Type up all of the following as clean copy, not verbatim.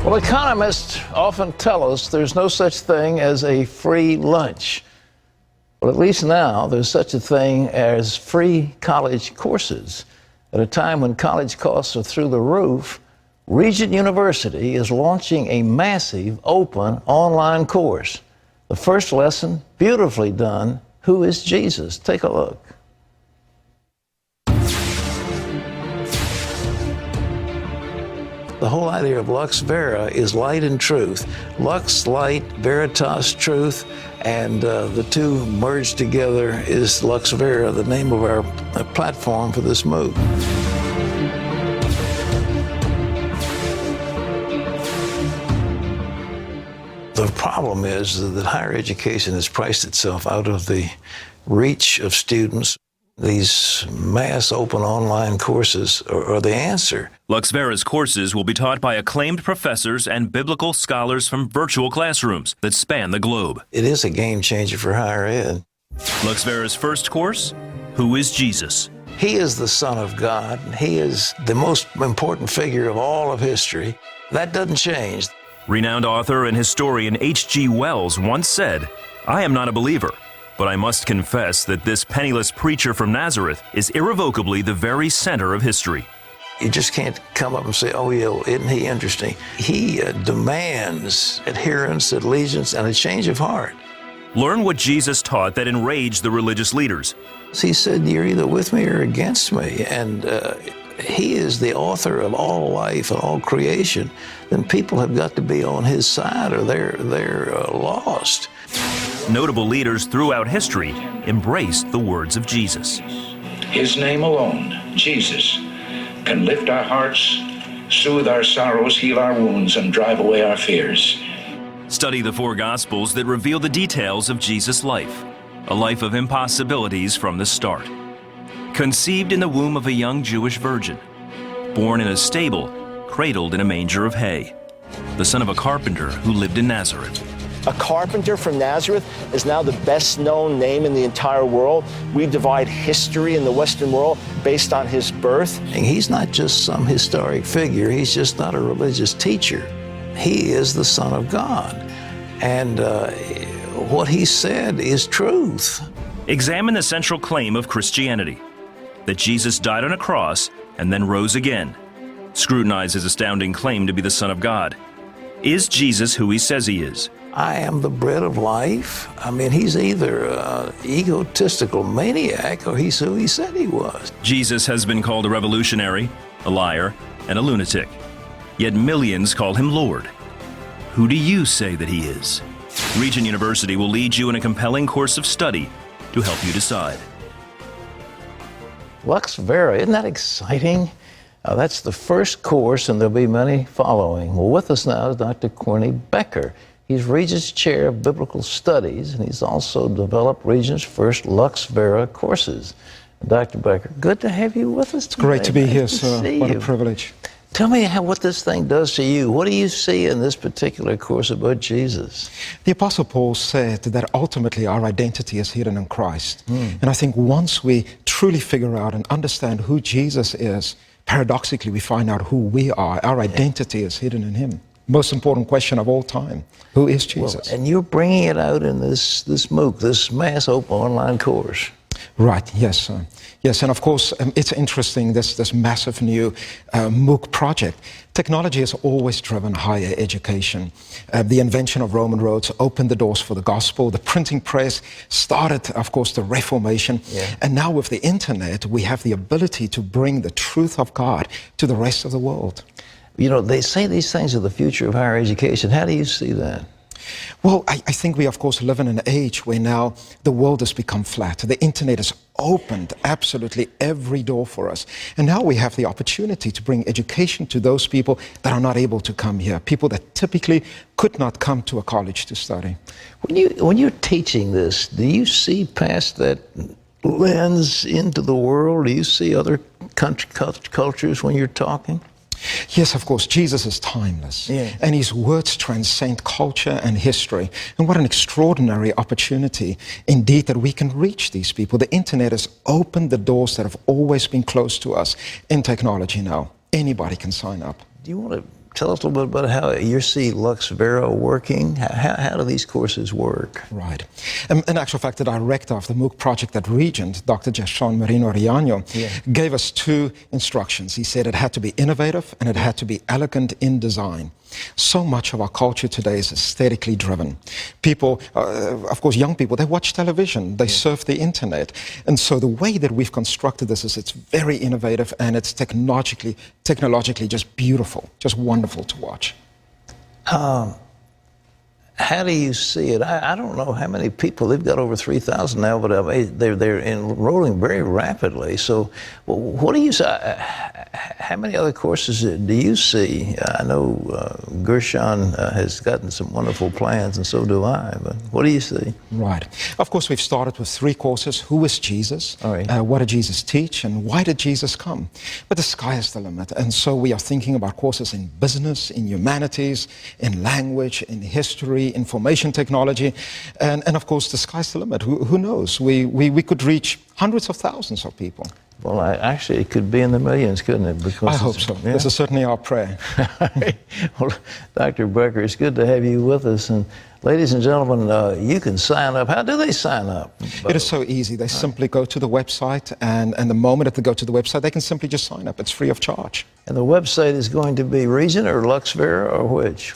Well, economists often tell us there's no such thing as a free lunch. Well, at least now there's such a thing as free college courses. At a time when college costs are through the roof, Regent University is launching a massive open online course. The first lesson, beautifully done, Who is Jesus? Take a look. The whole idea of Luxvera is light and truth. Lux, light, veritas, truth, and the two merged together is Luxvera, the name of our platform for this move. The problem is that higher education has priced itself out of the reach of students. These mass open online courses are the answer. Luxvera's courses will be taught by acclaimed professors and biblical scholars from virtual classrooms that span the globe. It is a game changer for higher ed. Luxvera's first course, Who is Jesus? He is the Son of God. He is the most important figure of all of history. That doesn't change. Renowned author and historian H.G. Wells once said, "I am not a believer, but I must confess that this penniless preacher from Nazareth is irrevocably the very center of history." You just can't come up and say, "Oh, yeah, well, isn't he interesting?" He demands adherence, allegiance, and a change of heart. Learn what Jesus taught that enraged the religious leaders. He said, "You're either with me or against me." And he is the author of all life and all creation. Then people have got to be on his side or they're lost. Notable leaders throughout history embraced the words of Jesus. His name alone, Jesus, can lift our hearts, soothe our sorrows, heal our wounds, and drive away our fears. Study the four Gospels that reveal the details of Jesus' life, a life of impossibilities from the start. Conceived in the womb of a young Jewish virgin, born in a stable, cradled in a manger of hay, the son of a carpenter who lived in Nazareth. A carpenter from Nazareth is now the best known name in the entire world. We divide history in the Western world based on his birth. And he's not just some historic figure. He's just not a religious teacher. He is the Son of God. And what he said is truth. Examine the central claim of Christianity, that Jesus died on a cross and then rose again. Scrutinize his astounding claim to be the Son of God. Is Jesus who he says he is? I am the bread of life. I mean, he's either an egotistical maniac or he's who he said he was. Jesus has been called a revolutionary, a liar, and a lunatic. Yet millions call him Lord. Who do you say that he is? Regent University will lead you in a compelling course of study to help you decide. Luxvera, isn't that exciting? That's the first course, and there'll be many following. Well, with us now is Dr. Corny Becker. He's Regent's Chair of Biblical Studies, and he's also developed Regent's first Luxvera courses. Dr. Becker, good to have you with us today. It's great to be here, sir. What a privilege. Tell me what this thing does to you. What do you see in this particular course about Jesus? The Apostle Paul said that ultimately our identity is hidden in Christ. And I think once we truly figure out and understand who Jesus is, paradoxically we find out who we are. Our identity is hidden in him. Most important question of all time. Who is Jesus? Well, and you're bringing it out in this MOOC, this mass open online course. Right, yes, sir. Yes, and of course, it's interesting, this massive new MOOC project. Technology has always driven higher education. The invention of Roman roads opened the doors for the gospel. The printing press started, of course, the Reformation. Yeah. And now with the internet, we have the ability to bring the truth of God to the rest of the world. You know, they say these things are the future of higher education. How do you see that? Well, I think we, of course, live in an age where now the world has become flat. The internet has opened absolutely every door for us. And now we have the opportunity to bring education to those people that are not able to come here, people that typically could not come to a college to study. When you're teaching this, do you see past that lens into the world? Do you see other cultures when you're talking? Yes, of course, Jesus is timeless, and his words transcend culture and history. And what an extraordinary opportunity, indeed, that we can reach these people. The internet has opened the doors that have always been closed to us in technology now. Anybody can sign up. Do you want to tell us a little bit about how you see Luxvera working. How do these courses work? Right. In actual fact, the director of the MOOC project at Regent, Dr. Jason Marino-Riaño, gave us 2 instructions. He said it had to be innovative and it had to be elegant in design. So much of our culture today is aesthetically driven. People, of course, young people, they watch television, they surf the internet. And so the way that we've constructed this is it's very innovative and it's technologically just beautiful, just wonderful to watch. How do you see it? I don't know how many people, they've got over 3,000 now, but they're enrolling very rapidly. So what do you say? How many other courses do you see? I know Gershon has gotten some wonderful plans, and so do I, but what do you see? Right. Of course, we've started with 3 courses. Who is Jesus? All right. What did Jesus teach? And why did Jesus come? But the sky is the limit. And so we are thinking about courses in business, in humanities, in language, in history, information technology, and of course the sky's the limit. Who knows? We could reach hundreds of thousands of people. Well, actually, it could be in the millions, couldn't it? Because I hope so. Yeah? This is certainly our prayer. Well, Dr. Becker, it's good to have you with us. And ladies and gentlemen, you can sign up. How do they sign up? It is so easy. They simply go to the website, and the moment that they go to the website, they can simply just sign up. It's free of charge. And the website is going to be Regent or Luxvera or which?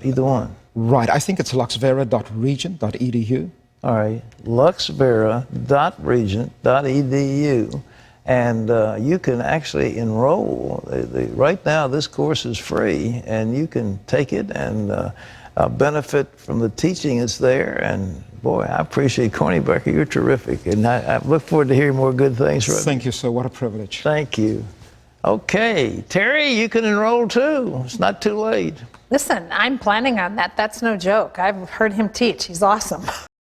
Either one. Right. I think it's luxvera.regent.edu. All right. Luxvera.regent.edu. And you can actually enroll. Right now, this course is free, and you can take it and benefit from the teaching that's there. And boy, I appreciate Corny Becker. You're terrific. And I look forward to hearing more good things from you. Thank you, sir. What a privilege. Thank you. Okay. Terry, you can enroll too. It's not too late. Listen, I'm planning on that. That's no joke. I've heard him teach. He's awesome.